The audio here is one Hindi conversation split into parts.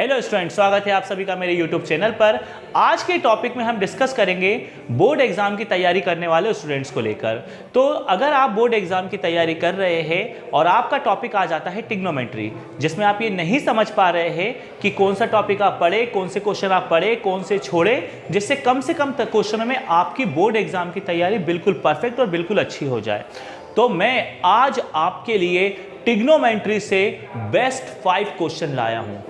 हेलो स्टूडेंट, स्वागत है आप सभी का मेरे यूट्यूब चैनल पर। आज के टॉपिक में हम डिस्कस करेंगे बोर्ड एग्जाम की तैयारी करने वाले स्टूडेंट्स को लेकर। तो अगर आप बोर्ड एग्जाम की तैयारी कर रहे हैं और आपका टॉपिक आ जाता है ट्रिग्नोमेट्री, जिसमें आप ये नहीं समझ पा रहे हैं कि कौन सा टॉपिक आप पढ़े, कौन से क्वेश्चन आप पढ़े, कौन से छोड़े, जिससे कम से कम क्वेश्चनों में आपकी बोर्ड एग्जाम की तैयारी बिल्कुल परफेक्ट और बिल्कुल अच्छी हो जाए, तो मैं आज आपके लिए ट्रिग्नोमेट्री से बेस्ट 5 क्वेश्चन लाया हूं।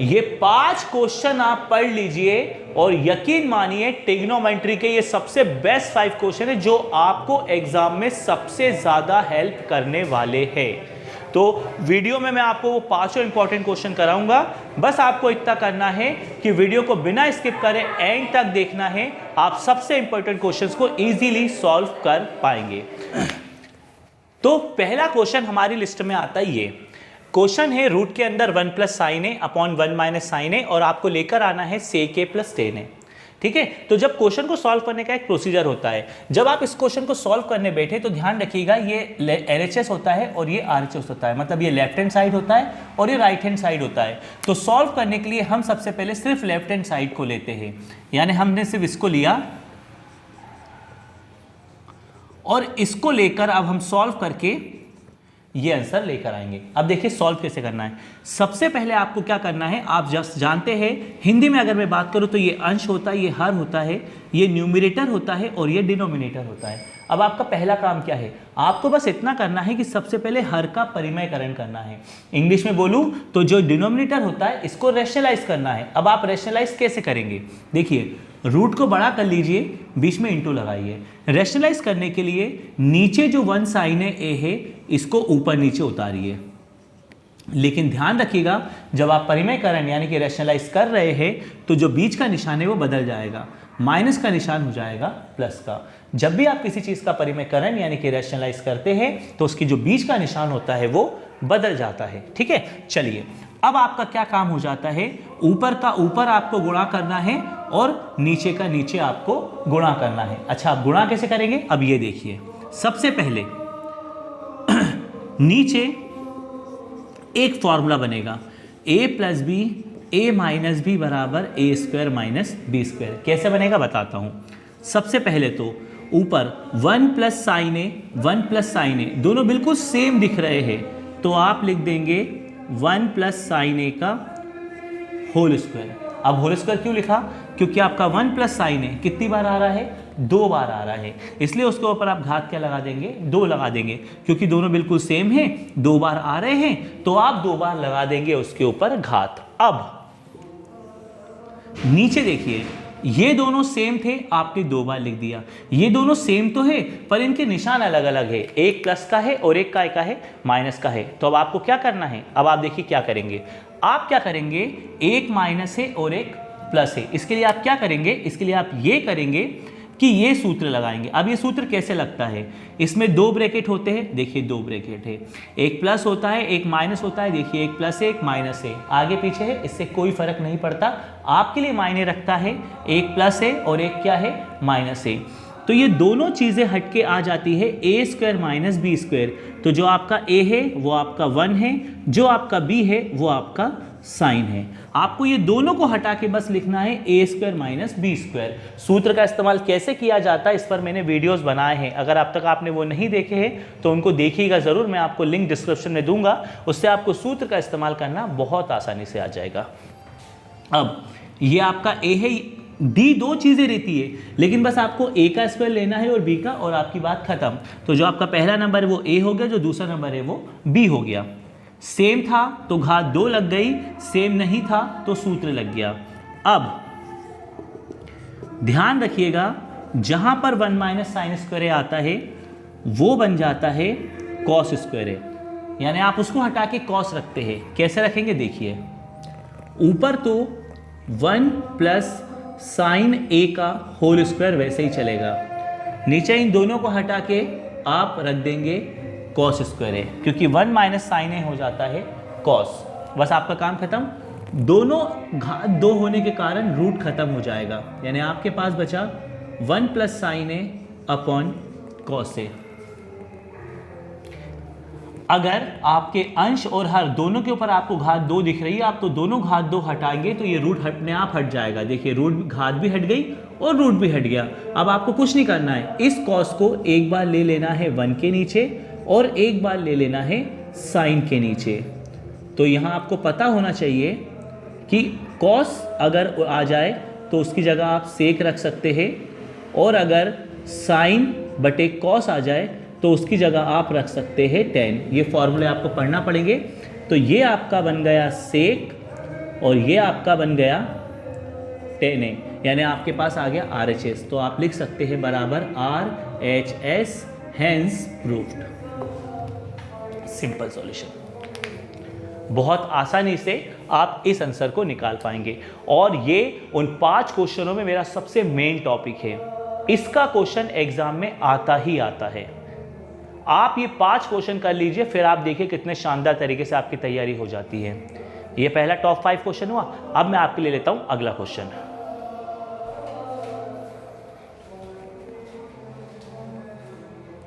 ये 5 क्वेश्चन आप पढ़ लीजिए और यकीन मानिए ट्रिग्नोमेट्री के ये सबसे बेस्ट 5 क्वेश्चन है जो आपको एग्जाम में सबसे ज्यादा हेल्प करने वाले हैं। तो वीडियो में मैं आपको वो 5 इंपॉर्टेंट क्वेश्चन कराऊंगा। बस आपको इतना करना है कि वीडियो को बिना स्किप करे एंड तक देखना है। आप सबसे इंपॉर्टेंट क्वेश्चंस को इजीली सॉल्व कर पाएंगे। तो पहला क्वेश्चन हमारी लिस्ट में आता है। ये क्वेश्चन है रूट के अंदर 1 plus sine A upon 1 minus sign A और आपको लेकर आना है सेक ए प्लस टेन ए। ठीक है, तो जब क्वेश्चन को सॉल्व करने का एक प्रोसीजर होता है, जब आप इस क्वेश्चन को सॉल्व करने बैठे तो ध्यान रखिएगा ये LHS होता है और ये RHS होता है, मतलब ये लेफ्ट हैंड साइड होता है और ये राइट हैंड साइड होता है। तो सॉल्व करने के लिए हम सबसे पहले सिर्फ लेफ्ट हैंड साइड को लेते हैं, यानी हमने सिर्फ इसको लिया और इसको लेकर अब हम सॉल्व करके ये आंसर लेकर आएंगे। अब देखिए सॉल्व कैसे करना है। सबसे पहले आपको क्या करना है, आप जस्ट जानते हैं हिंदी में अगर मैं बात करूं तो ये अंश होता है, ये हर होता है, ये न्यूमरेटर होता है और ये डिनोमिनेटर होता है। अब आपका पहला काम क्या है, आपको बस इतना करना है कि सबसे पहले हर का परिमयकरण करना है। इंग्लिश में बोलूं तो जो डिनोमिनेटर होता है इसको रैशनलाइज करना है। अब आप रैशनलाइज कैसे करेंगे, देखिए रूट को बड़ा कर लीजिए, बीच में इंटू लगाइए। रैशनलाइज करने के लिए नीचे जो 1 साइन ए है इसको ऊपर नीचे उतारिए, लेकिन ध्यान रखिएगा जब आप परिमयकरण यानी कि रैशनलाइज कर रहे हैं तो जो बीच का निशान है वो बदल जाएगा, माइनस का निशान हो जाएगा प्लस का। जब भी आप किसी चीज का परिमयकरण यानी कि रैशनलाइज करते हैं तो उसकी जो बीच का निशान होता है वो बदल जाता है। ठीक है, चलिए अब आपका क्या काम हो जाता है, ऊपर का ऊपर आपको गुणा करना है और नीचे का नीचे आपको गुणा करना है। अच्छा, आप गुणा कैसे करेंगे, अब ये देखिए। सबसे पहले नीचे एक फॉर्मूला बनेगा a plus b a minus b बराबर a square minus b square. कैसे बनेगा बताता हूं। सबसे पहले तो ऊपर 1 plus sine a 1 plus sine a दोनों बिल्कुल सेम दिख रहे हैं, तो आप लिख देंगे 1 प्लस साइन ए का होल स्क्वायर। अब होल स्क्वायर क्यों लिखा, क्योंकि आपका 1 प्लस साइन ए कितनी बार आ रहा है, 2 बार आ रहा है, इसलिए उसके ऊपर आप घात क्या लगा देंगे, 2 लगा देंगे। क्योंकि दोनों बिल्कुल सेम हैं, 2 बार आ रहे हैं तो आप 2 बार लगा देंगे उसके ऊपर घात। अब नीचे देखिए, ये दोनों सेम थे, आपने 2 बार लिख दिया। ये दोनों सेम तो है पर इनके निशान अलग अलग है, एक प्लस का है और एक का है माइनस का है। तो अब आपको क्या करना है, अब आप देखिए क्या करेंगे। आप क्या करेंगे, एक माइनस है और एक प्लस है, इसके लिए आप क्या करेंगे, इसके लिए आप ये करेंगे कि ये सूत्र लगाएंगे। अब ये सूत्र कैसे लगता है, इसमें 2 ब्रैकेट होते हैं, देखिए 2 ब्रैकेट है, एक प्लस होता है एक माइनस होता है, देखिए एक प्लस है एक माइनस है, आगे पीछे है, इससे कोई फर्क नहीं पड़ता, आपके लिए मायने रखता है एक प्लस है और एक क्या है माइनस है। तो ये दोनों चीजें हटके आ जाती है ए स्क्वायर माइनस बी स्क्वायर। तो जो आपका ए है वो आपका 1 है, जो आपका बी है वो आपका साइन है। आपको ये दोनों को हटा के बस लिखना है ए स्क्वायर माइनस बी स्क्वायर। सूत्र का इस्तेमाल कैसे किया जाता है इस पर मैंने वीडियोस बनाए हैं, अगर अब तक आपने वो नहीं देखे हैं तो उनको देखिएगा ज़रूर, मैं आपको लिंक डिस्क्रिप्शन में दूंगा, उससे आपको सूत्र का इस्तेमाल करना बहुत आसानी से आ जाएगा। अब ये आपका ए है, डी 2 चीज़ें रहती है, लेकिन बस आपको ए का स्क्वायर लेना है और बी का, और आपकी बात खत्म। तो जो आपका पहला नंबर है वो ए हो गया, जो दूसरा नंबर है वो बी हो गया। सेम था तो घात 2 लग गई, सेम नहीं था तो सूत्र लग गया। अब ध्यान रखिएगा जहां पर 1 माइनस साइन स्क्वायर आता है वो बन जाता है कॉस स्क्वायर, यानी आप उसको हटा के कॉस रखते हैं। कैसे रखेंगे देखिए, ऊपर तो 1 प्लस साइन ए का होल स्क्वायर वैसे ही चलेगा, नीचे इन दोनों को हटा के आप रख देंगे कॉस स्क्वायर है, क्योंकि 1 माइनस साइन ए हो जाता है कॉस। बस आपका काम खत्म, दोनों घात 2 होने के कारण रूट खत्म हो जाएगा, यानी आपके पास बचा 1 plus sine A upon cos A. अगर आपके अंश और हर दोनों के ऊपर आपको घात 2 दिख रही है, आप तो दोनों घात 2 हटाएंगे तो ये रूट अपने आप हट जाएगा। देखिए रूट घात भी हट गई और रूट भी हट गया। अब आपको कुछ नहीं करना है, इस कॉस को एक बार ले लेना है 1 के नीचे और एक बार ले लेना है साइन के नीचे। तो यहाँ आपको पता होना चाहिए कि कॉस अगर आ जाए तो उसकी जगह आप सेक रख सकते हैं, और अगर साइन बटे कॉस आ जाए तो उसकी जगह आप रख सकते हैं टेन। ये फॉर्मूले आपको पढ़ना पड़ेंगे। तो ये आपका बन गया सेक और ये आपका बन गया टेन ए, यानी आपके पास आ गया RHS। तो आप लिख सकते हैं बराबर RHS, hence proved. Simple solution. बहुत आसानी से आप इस आंसर को निकाल पाएंगे, और ये उन 5 क्वेश्चनों में मेरा सबसे मेन टॉपिक है। इसका क्वेश्चन एग्जाम में आता ही आता है। आप ये 5 क्वेश्चन कर लीजिए, फिर आप देखिए कितने शानदार तरीके से आपकी तैयारी हो जाती है। ये पहला टॉप 5 क्वेश्चन हुआ। अब मैं आपके लिए लेता हूं अगला क्वेश्चन।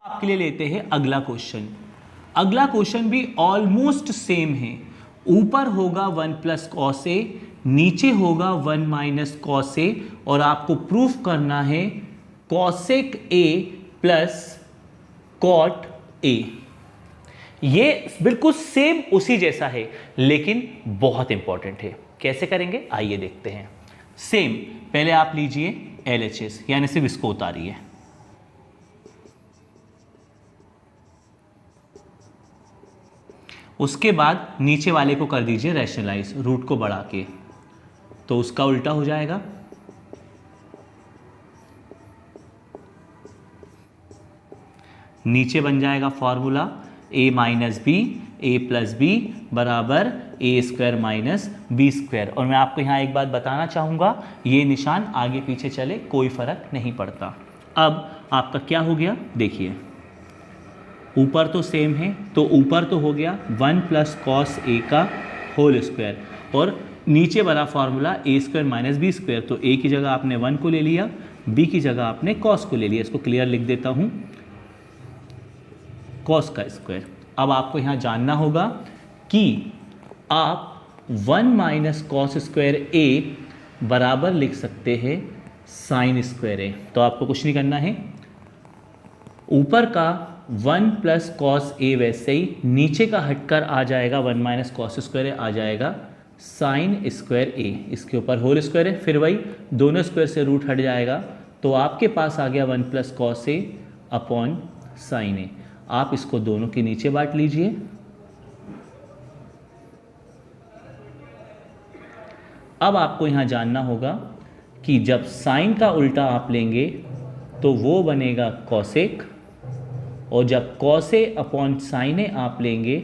आपके लिए लेते हैं अगला क्वेश्चन। अगला क्वेश्चन भी ऑलमोस्ट सेम है। ऊपर होगा 1 प्लस कॉस ए, नीचे होगा 1 माइनस कॉस ए, और आपको प्रूफ करना है cosec a plus cot a. ये बिल्कुल सेम उसी जैसा है, लेकिन बहुत इंपॉर्टेंट है। कैसे करेंगे आइए देखते हैं। सेम, पहले आप लीजिए LHS, यानी सिर्फ इसको उतारिए। उसके बाद नीचे वाले को कर दीजिए रैशनलाइज, रूट को बढ़ा के, तो उसका उल्टा हो जाएगा। नीचे बन जाएगा formula a minus b, a plus b बराबर a square minus b square. और मैं आपको यहाँ एक बात बताना चाहूँगा, ये निशान आगे पीछे चले कोई फर्क नहीं पड़ता। अब आपका क्या हो गया देखिए, ऊपर तो सेम है, तो ऊपर तो हो गया 1 प्लस कॉस ए का होल स्क्वायर, और नीचे वाला फॉर्मूला ए स्क्वायर माइनस बी स्क्वायर। तो ए की जगह आपने 1 को ले लिया, बी की जगह आपने कॉस को ले लिया। इसको क्लियर लिख देता हूँ, कॉस का स्क्वायर। अब आपको यहाँ जानना होगा कि आप 1 माइनस कॉस स्क्वायर ए बराबर लिख सकते हैं साइन स्क्वायर ए। तो आपको कुछ नहीं करना है, ऊपर का 1 प्लस कॉस ए वैसे ही नीचे का हटकर आ जाएगा 1 माइनस कॉस स्क्वायर ए, आ जाएगा साइन स्क्वायर ए। इसके ऊपर होल स्क्वायर है, फिर वही दोनों स्क्वायर से रूट हट जाएगा, तो आपके पास आ गया 1 प्लस कॉस ए अपॉन साइन ए। आप इसको दोनों के नीचे बांट लीजिए। अब आपको यहां जानना होगा कि जब साइन का उल्टा आप लेंगे तो वो बनेगा कॉसेक, और जब कॉस ए अपॉन साइन ए आप लेंगे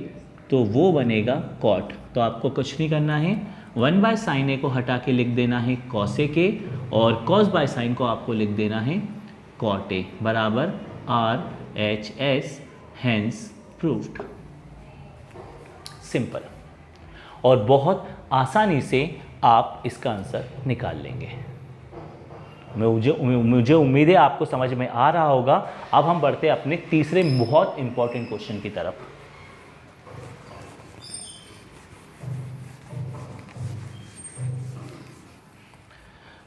तो वो बनेगा कॉट। तो आपको कुछ नहीं करना है, 1 बाय साइन ए को हटा के लिख देना है कॉसेक ए, और कॉस बाय साइन को आपको लिख देना है कॉट ए बराबर RHS, हेंस प्रूव्ड। सिंपल, और बहुत आसानी से आप इसका आंसर निकाल लेंगे। मुझे उम्मीद है आपको समझ में आ रहा होगा। अब हम बढ़ते हैं अपने तीसरे बहुत इंपॉर्टेंट क्वेश्चन की तरफ।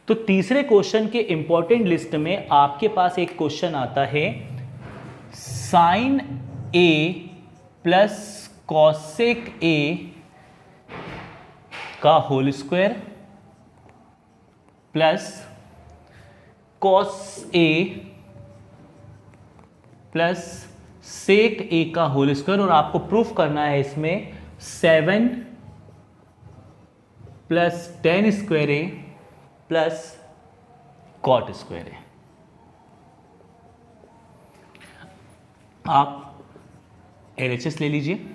तो तीसरे क्वेश्चन के इंपॉर्टेंट लिस्ट में आपके पास एक क्वेश्चन आता है, sine a plus cosec a का whole square plus cos a plus sec a का होल स्क्वायर, और आपको प्रूफ करना है इसमें 7 प्लस 10 स्क्वायर ए प्लस कॉट स्क्वायर ए। आप LHS ले लीजिए,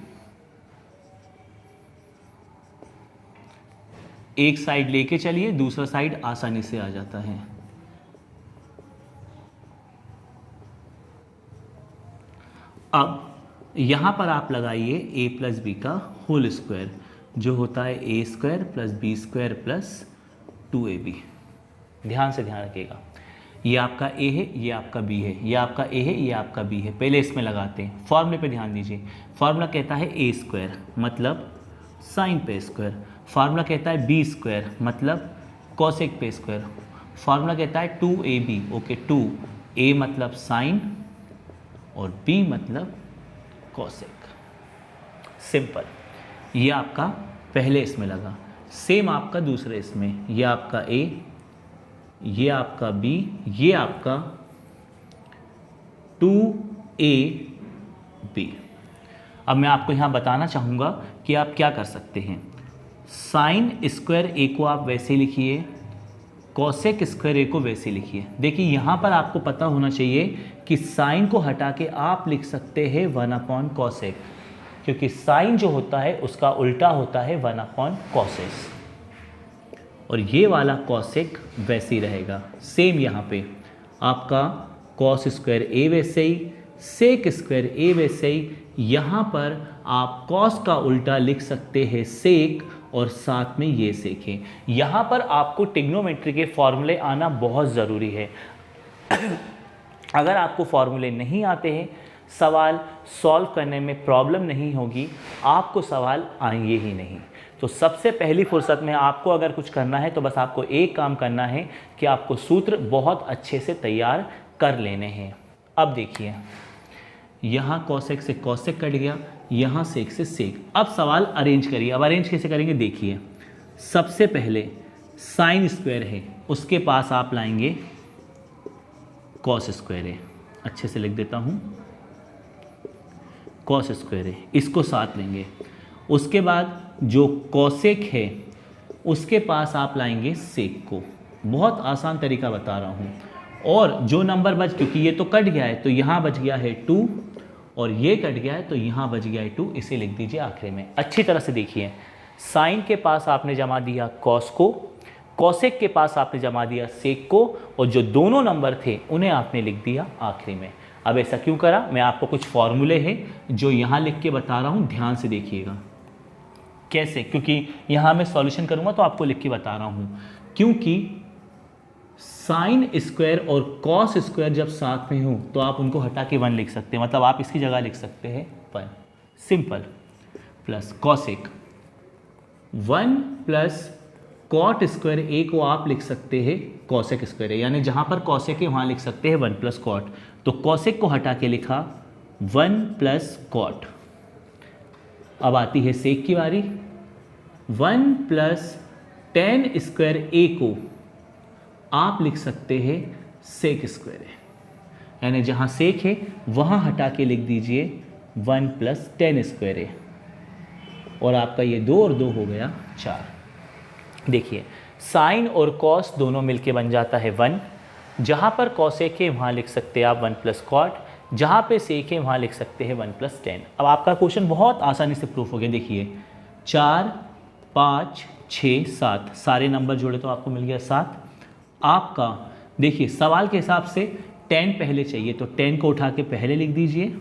एक साइड लेके चलिए, दूसरा साइड आसानी से आ जाता है। अब यहां पर आप लगाइए a प्लस बी का होल स्क्वायर, जो होता है a square plus b square plus 2ab। ध्यान से ध्यान रखिएगा, ये आपका ए है, ये आपका बी है, ये आपका ए है, ये आपका बी है। पहले इसमें लगाते हैं, फॉर्मूले पे ध्यान दीजिए। फार्मूला कहता है ए स्क्वायर मतलब साइन पे स्क्वायर, फार्मूला कहता है बी स्क्वायर मतलब कॉसेक पे स्क्वायर, फार्मूला कहता है 2ab, ओके 2a मतलब साइन और b मतलब कॉसेक। सिंपल। ये आपका पहले इसमें लगा, सेम आपका दूसरे इसमें, ये आपका a, ये आपका b, ये आपका 2ab। अब मैं आपको यहाँ बताना चाहूँगा कि आप क्या कर सकते हैं। साइन स्क्वायर a को आप वैसे लिखिए, कॉसेक स्क्वायर ए को वैसे लिखिए। देखिए यहाँ पर आपको पता होना चाहिए कि साइन को हटा के आप लिख सकते हैं 1 कॉसेक, क्योंकि साइन जो होता है उसका उल्टा होता है 1 कॉसेस, और ये वाला कॉसेक वैसे ही रहेगा। सेम यहाँ पे आपका कॉस स्क्वायर ए वैसे ही, सेक स्क्वायर ए वैसे ही। यहाँ पर आप कॉस का उल्टा लिख सकते हैं सेक, और साथ में ये सेक है। यहाँ पर आपको ट्रिग्नोमेट्री के फॉर्मूले आना बहुत ज़रूरी है। अगर आपको फॉर्मूले नहीं आते हैं, सवाल सॉल्व करने में प्रॉब्लम नहीं होगी, आपको सवाल आएंगे ही नहीं। तो सबसे पहली फुर्सत में आपको अगर कुछ करना है तो बस आपको एक काम करना है कि आपको सूत्र बहुत अच्छे से तैयार कर लेने हैं। अब देखिए, यहाँ कॉसेक से कॉसेक कट गया, यहाँ सेक से सेक। अब सवाल अरेंज करिए। अब अरेंज कैसे करेंगे देखिए, सबसे पहले साइन स्क्वायर है, उसके पास आप लाएंगे कॉस स्क्वायर है। अच्छे से लिख देता हूँ, कॉस स्क्वायर है, इसको साथ लेंगे। उसके बाद जो कॉसेक है उसके पास आप लाएंगे सेक को। बहुत आसान तरीका बता रहा हूँ। और जो नंबर बच, क्योंकि ये तो कट गया है तो यहाँ बच गया है 2, और ये कट गया है तो यहाँ बच गया है 2, इसे लिख दीजिए आखिरी में। अच्छी तरह से देखिए, साइन के पास आपने जमा दिया कॉस को, कॉसेक के पास आपने जमा दिया सेक को, और जो दोनों नंबर थे उन्हें आपने लिख दिया आखिरी में। अब ऐसा क्यों करा, मैं आपको कुछ फॉर्मूले हैं जो यहाँ लिख के बता रहा हूँ, ध्यान से देखिएगा कैसे, क्योंकि यहाँ मैं सॉल्यूशन करूँगा तो आपको लिख के बता रहा हूँ। क्योंकि साइन स्क्वायर और कॉस स्क्वायर जब साथ में हो तो आप उनको हटा के 1 लिख सकते हैं, मतलब आप इसकी जगह लिख सकते हैं 1, simple. Plus cosec 1 plus cot square A को आप लिख सकते हैं कॉसेक स्क्वायर ए, यानी जहाँ पर कॉसेक है वहाँ लिख सकते हैं 1 प्लस कॉट। तो कॉसेक को हटा के लिखा 1 प्लस कॉट। अब आती है सेक की बारी, 1 प्लस टेन स्क्वायर ए को आप लिख सकते हैं सेक स्क्वायर है, यानी जहाँ सेक है वहाँ हटा के लिख दीजिए 1 प्लस टेन स्क्वायर है, और आपका ये 2 और 2 हो गया 4। देखिए, साइन और कॉस दोनों मिलके बन जाता है 1, जहाँ पर कॉसेक है वहाँ लिख सकते हैं आप 1 प्लस कॉट, जहाँ पे सेक है वहाँ लिख सकते हैं 1 प्लस टेन। अब आपका क्वेश्चन बहुत आसानी से प्रूफ हो गया। देखिए 4, 5, 6, 7 सारे नंबर जोड़े तो आपको मिल गया 7। आपका देखिए सवाल के हिसाब से 10 पहले चाहिए, तो 10 को उठा के पहले लिख दीजिए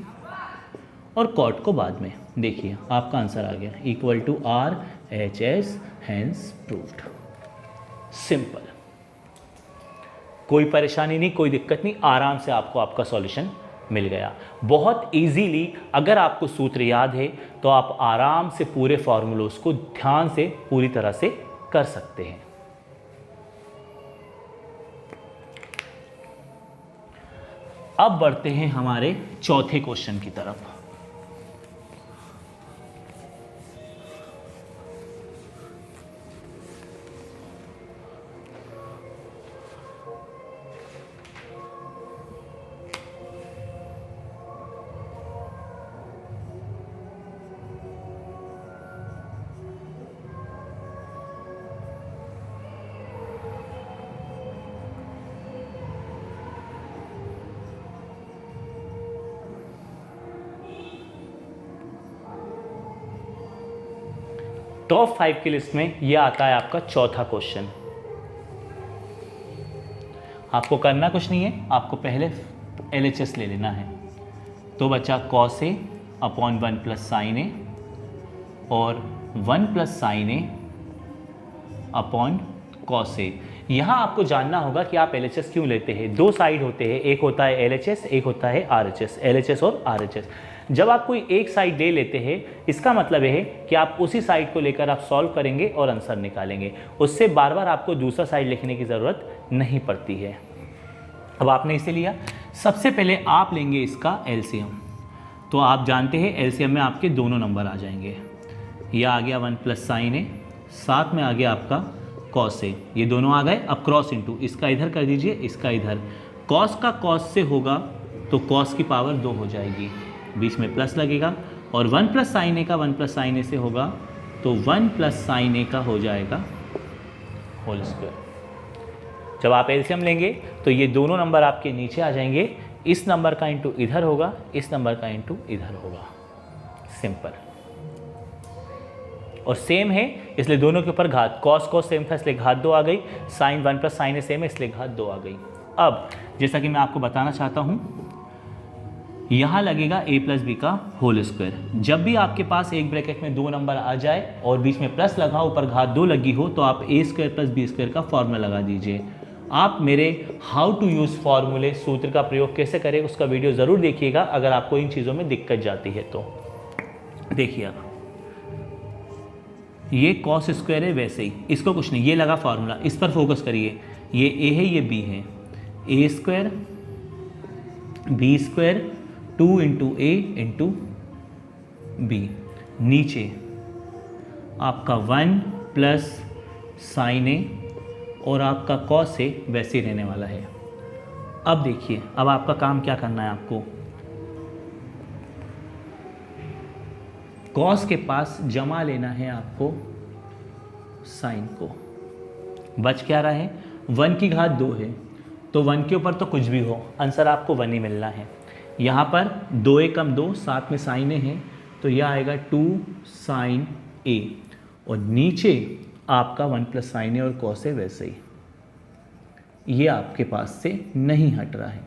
और कॉट को बाद में। देखिए आपका आंसर आ गया, equal to RHS, hence proved. Simple, कोई परेशानी नहीं, कोई दिक्कत नहीं, आराम से आपको आपका सॉल्यूशन मिल गया। बहुत इजीली अगर आपको सूत्र याद है तो आप आराम से पूरे फॉर्मूलोस को ध्यान से पूरी तरह से कर सकते हैं। अब बढ़ते हैं हमारे चौथे क्वेश्चन की तरफ। टॉप 5 की लिस्ट में यह आता है आपका चौथा क्वेश्चन। आपको करना कुछ नहीं है, आपको पहले LHS ले लेना है। तो बचा cos A upon 1 plus sine A और 1 plus sine A upon cos A। यहाँ आपको जानना होगा कि आप LHS क्यों लेते हैं। दो साइड होते हैं, एक होता है LHS, एक होता है RHS, LHS और RHS। जब आप कोई एक साइड ले लेते हैं, इसका मतलब है कि आप उसी साइड को लेकर आप सॉल्व करेंगे और आंसर निकालेंगे, उससे बार बार आपको दूसरा साइड लिखने की ज़रूरत नहीं पड़ती है। अब आपने इसे लिया, सबसे पहले आप लेंगे इसका LCM। तो आप जानते हैं LCM में आपके दोनों नंबर आ जाएंगे। यह आ गया 1 प्लस साइन ए, साथ में आ गया आपका कॉस ए, ये दोनों आ गए। अब क्रॉस इंटू, इसका इधर कर दीजिए, इसका इधर। कॉस का कॉस से होगा तो कॉस की पावर 2 हो जाएगी, बीच में प्लस लगेगा। और 1 प्लस साइन ए का 1 प्लस साइन ए से होगा तो 1 प्लस साइन ए का हो जाएगा होल स्क्वायर। जब आप एलसीएम लेंगे तो ये दोनों नंबर आपके नीचे आ जाएंगे, इस नंबर का इंटू इधर होगा, इस नंबर का इंटू इधर होगा, सिंपल। और सेम है इसलिए दोनों के ऊपर घात, कॉस कॉस सेम था इसलिए घात 2 आ गई, साइन 1 प्लस साइन ए सेम है इसलिए घात 2 आ गई। अब जैसा कि मैं आपको बताना चाहता हूँ, यहाँ लगेगा a प्लस बी का होल स्क्वायर। जब भी आपके पास एक ब्रैकेट में दो नंबर आ जाए और बीच में प्लस लगा, ऊपर घात 2 लगी हो, तो आप a square plus b square का फॉर्मूला लगा दीजिए। आप मेरे हाउ टू यूज़ फॉर्मूले, सूत्र का प्रयोग कैसे करें, उसका वीडियो ज़रूर देखिएगा अगर आपको इन चीज़ों में दिक्कत जाती है तो। देखिए आप, ये कॉस स्क्वायर है, वैसे ही इसको कुछ नहीं, ये लगा फार्मूला, इस पर फोकस करिए। ये a है, ये b है, a square b square 2 into a into b, नीचे आपका 1 प्लस साइन ए और आपका कॉस ए वैसे ही रहने वाला है। अब देखिए, अब आपका काम क्या करना है, आपको कॉस के पास जमा लेना है आपको साइन को। बच क्या रहा है, 1 की घात 2 है तो 1 के ऊपर तो कुछ भी हो, आंसर आपको 1 ही मिलना है। यहाँ पर 2 ए कम 2, साथ में साइन ए है तो यह आएगा 2 साइन ए, और नीचे आपका 1 प्लस साइन ए और कॉस ए वैसे ही, ये आपके पास से नहीं हट रहा है।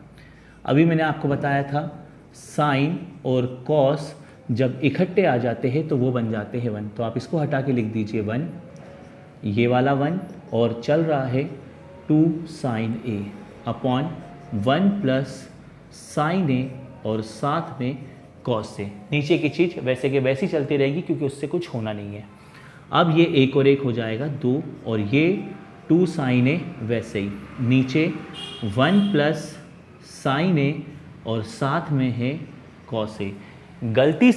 अभी मैंने आपको बताया था साइन और कॉस जब इकट्ठे आ जाते हैं तो वो बन जाते हैं 1, तो आप इसको हटा के लिख दीजिए 1, ये वाला 1, और चल रहा है 2 sign A upon 1 plus sine A और साथ में कॉस ए। नीचे की चीज़ वैसे के वैसी चलती रहेगी क्योंकि उससे कुछ होना नहीं है। अब ये एक और एक हो जाएगा 2, और ये 2 साइन ए वैसे ही, नीचे 1 प्लस साइन ए और साथ में है कॉस ए। गलती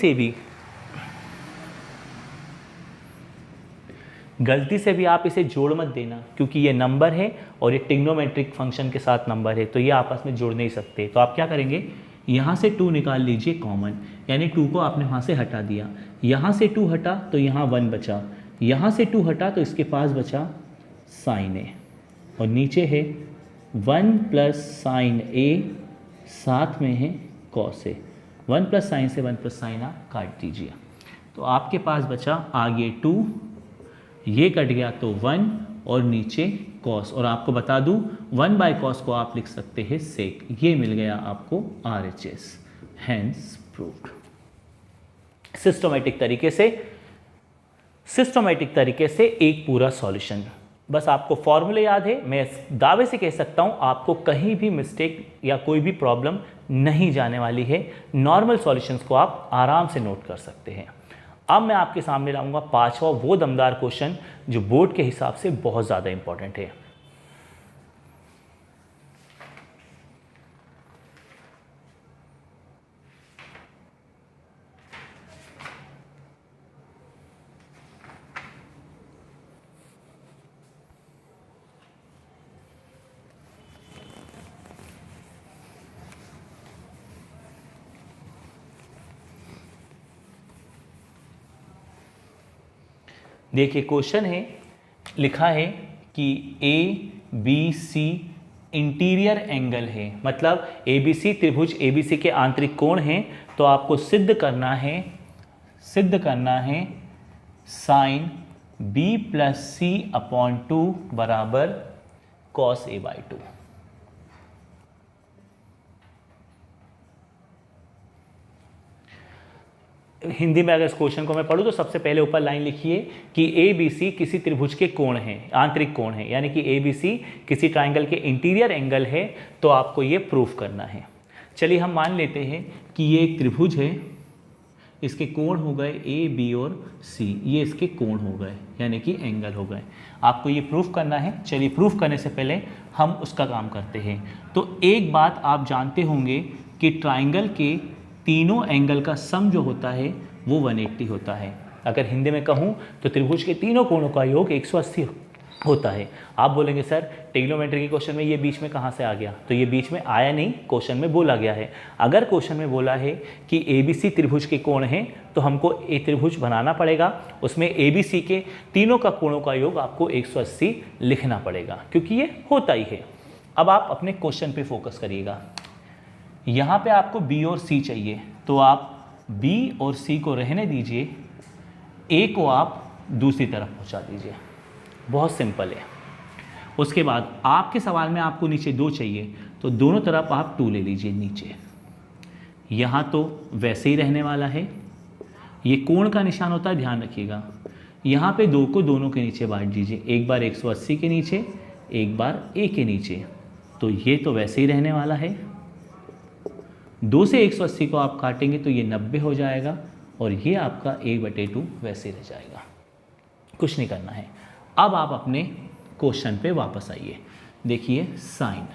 से भी आप इसे जोड़ मत देना क्योंकि ये नंबर है और ये ट्रिग्नोमेट्रिक फंक्शन के साथ नंबर है तो ये आपस में जोड़ नहीं सकते। तो आप क्या करेंगे, यहाँ से 2 निकाल लीजिए कॉमन, यानी 2 को आपने वहाँ से हटा दिया, यहाँ से 2 हटा तो यहाँ 1 बचा, यहाँ से 2 हटा तो इसके पास बचा साइन ए, और नीचे है 1 प्लस साइन ए, साथ में है कॉस ए। 1 प्लस साइन से 1 प्लस साइन आप काट दीजिए तो आपके पास बचा आगे 2, ये कट गया तो 1 और नीचे कॉस, और आपको बता दूं 1 बाय कॉस को आप लिख सकते हैं सेक। ये मिल गया आपको RHS, हैंस प्रूव्ड। सिस्टमैटिक तरीके से एक पूरा सॉल्यूशन। बस आपको फॉर्मूले याद है, मैं दावे से कह सकता हूं आपको कहीं भी मिस्टेक या कोई भी प्रॉब्लम नहीं जाने वाली है। नॉर्मल सॉल्यूशंस को आप आराम से नोट कर सकते हैं। अब मैं आपके सामने लाऊंगा 5वां वो दमदार क्वेश्चन जो बोर्ड के हिसाब से बहुत ज़्यादा इंपॉर्टेंट है। देखिए क्वेश्चन है, लिखा है कि ABC इंटीरियर एंगल है, मतलब ABC त्रिभुज ABC के आंतरिक कोण हैं, तो आपको सिद्ध करना है साइन B प्लस C अपॉन 2 बराबर कॉस A बाई 2। हिंदी में अगर इस क्वेश्चन को मैं पढ़ूँ तो सबसे पहले ऊपर लाइन लिखिए कि ए बी सी किसी त्रिभुज के कोण हैं, आंतरिक कोण है, यानी कि ए बी सी किसी ट्राइंगल के इंटीरियर एंगल है, तो आपको ये प्रूफ करना है। चलिए हम मान लेते हैं कि ये एक त्रिभुज है, इसके कोण हो गए ए बी और सी, ये इसके कोण हो गए यानी कि एंगल हो गए। आपको ये प्रूफ करना है। चलिए प्रूफ करने से पहले हम उसका काम करते हैं। तो एक बात आप जानते होंगे कि ट्राइंगल के तीनों एंगल का सम जो होता है वो 180 होता है। अगर हिंदी में कहूँ तो त्रिभुज के तीनों कोणों का योग 180 होता है। आप बोलेंगे सर ट्रिग्नोमेट्री के क्वेश्चन में ये बीच में कहाँ से आ गया? तो ये बीच में आया नहीं, क्वेश्चन में बोला गया है। अगर क्वेश्चन में बोला है कि ABC त्रिभुज के कोण हैं तो हमको ए त्रिभुज बनाना पड़ेगा, उसमें ABC के तीनों का कोणों का योग आपको 180 लिखना पड़ेगा, क्योंकि ये होता ही है। अब आप अपने क्वेश्चन पे फोकस करिएगा। यहाँ पे आपको B और C चाहिए, तो आप B और C को रहने दीजिए, A को आप दूसरी तरफ पहुँचा दीजिए। बहुत सिंपल है। उसके बाद आपके सवाल में आपको नीचे 2 चाहिए, तो दोनों तरफ आप 2 ले लीजिए नीचे। यहाँ तो वैसे ही रहने वाला है, ये कोण का निशान होता है, ध्यान रखिएगा। यहाँ पे 2 को दोनों के नीचे बांट दीजिए, एक बार 180 के नीचे, एक बार A के नीचे, तो ये तो वैसे ही रहने वाला है। 2 से 180 को आप काटेंगे तो ये 90 हो जाएगा और ये आपका 1/2 वैसे रह जाएगा। कुछ नहीं करना है। अब आप अपने क्वेश्चन पे वापस आइए। देखिए sign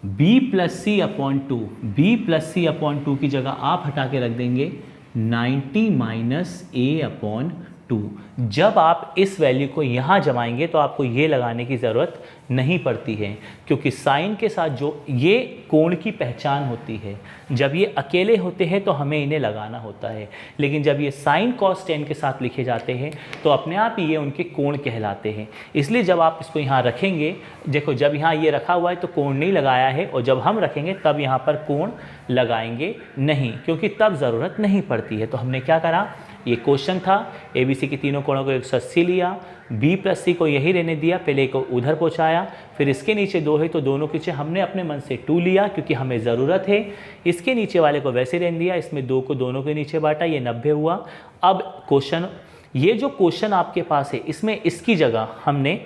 b + c/2, b + c/2 की जगह आप हटा के रख देंगे 90 - a/2। जब आप इस वैल्यू को यहाँ जमाएंगे तो आपको ये लगाने की ज़रूरत नहीं पड़ती है, क्योंकि साइन के साथ जो ये कोण की पहचान होती है, जब ये अकेले होते हैं तो हमें इन्हें लगाना होता है, लेकिन जब ये साइन cos tan के साथ लिखे जाते हैं तो अपने आप ही ये उनके कोण कहलाते हैं। इसलिए जब आप इसको यहाँ रखेंगे, देखो जब यहाँ ये रखा हुआ है तो कोण नहीं लगाया है, और जब हम रखेंगे तब यहाँ पर कोण लगाएंगे नहीं, क्योंकि तब ज़रूरत नहीं पड़ती है। तो हमने क्या करा, ये क्वेश्चन था, ABC के तीनों कोणों को 180 लिया, B + C को यही रहने दिया, पहले को उधर पहुंचाया, फिर इसके नीचे 2 है तो दोनों के नीचे हमने अपने मन से 2 लिया क्योंकि हमें ज़रूरत है। इसके नीचे वाले को वैसे रहने दिया, इसमें 2 को दोनों के नीचे बांटा, ये 90 हुआ। अब क्वेश्चन, ये जो क्वेश्चन आपके पास है इसमें इसकी जगह हमने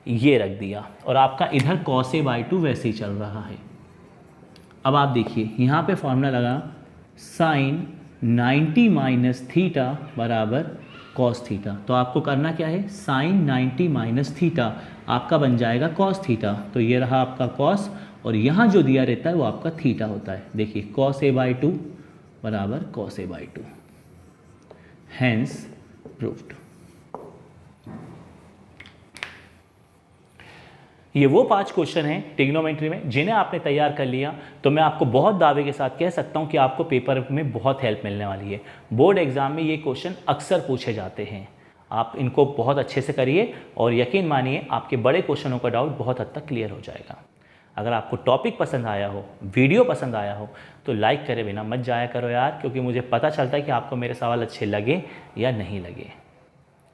ये रख दिया और आपका इधर cos a/2 वैसे ही चल रहा है। अब आप देखिए यहाँ पे फॉर्मूला लगा साइन 90 - थीटा बराबर cos थीटा। तो आपको करना क्या है, साइन 90 - थीटा आपका बन जाएगा cos थीटा। तो ये रहा आपका cos, और यहाँ जो दिया रहता है वो आपका थीटा होता है। देखिए cos a/2 बराबर cos a/2, हैंस प्रूव्ड। ये वो 5 क्वेश्चन हैं ट्रिग्नोमेट्री में जिन्हें आपने तैयार कर लिया, तो मैं आपको बहुत दावे के साथ कह सकता हूँ कि आपको पेपर में बहुत हेल्प मिलने वाली है। बोर्ड एग्जाम में ये क्वेश्चन अक्सर पूछे जाते हैं। आप इनको बहुत अच्छे से करिए और यकीन मानिए आपके बड़े क्वेश्चनों का डाउट बहुत हद तक क्लियर हो जाएगा। अगर आपको टॉपिक पसंद आया हो, वीडियो पसंद आया हो, तो लाइक करे बिना मत जाया करो यार, क्योंकि मुझे पता चलता है कि आपको मेरे सवाल अच्छे लगे या नहीं लगे।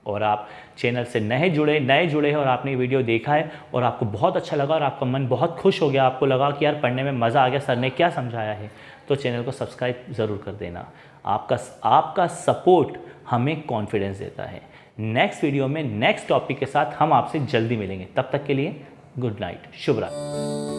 और आप चैनल से नए जुड़े हैं और आपने वीडियो देखा है और आपको बहुत अच्छा लगा और आपका मन बहुत खुश हो गया, आपको लगा कि यार पढ़ने में मज़ा आ गया, सर ने क्या समझाया है, तो चैनल को सब्सक्राइब ज़रूर कर देना। आपका सपोर्ट हमें कॉन्फिडेंस देता है। नेक्स्ट वीडियो में नेक्स्ट टॉपिक के साथ हम आपसे जल्दी मिलेंगे। तब तक के लिए गुड नाइट, शुभ रात्रि।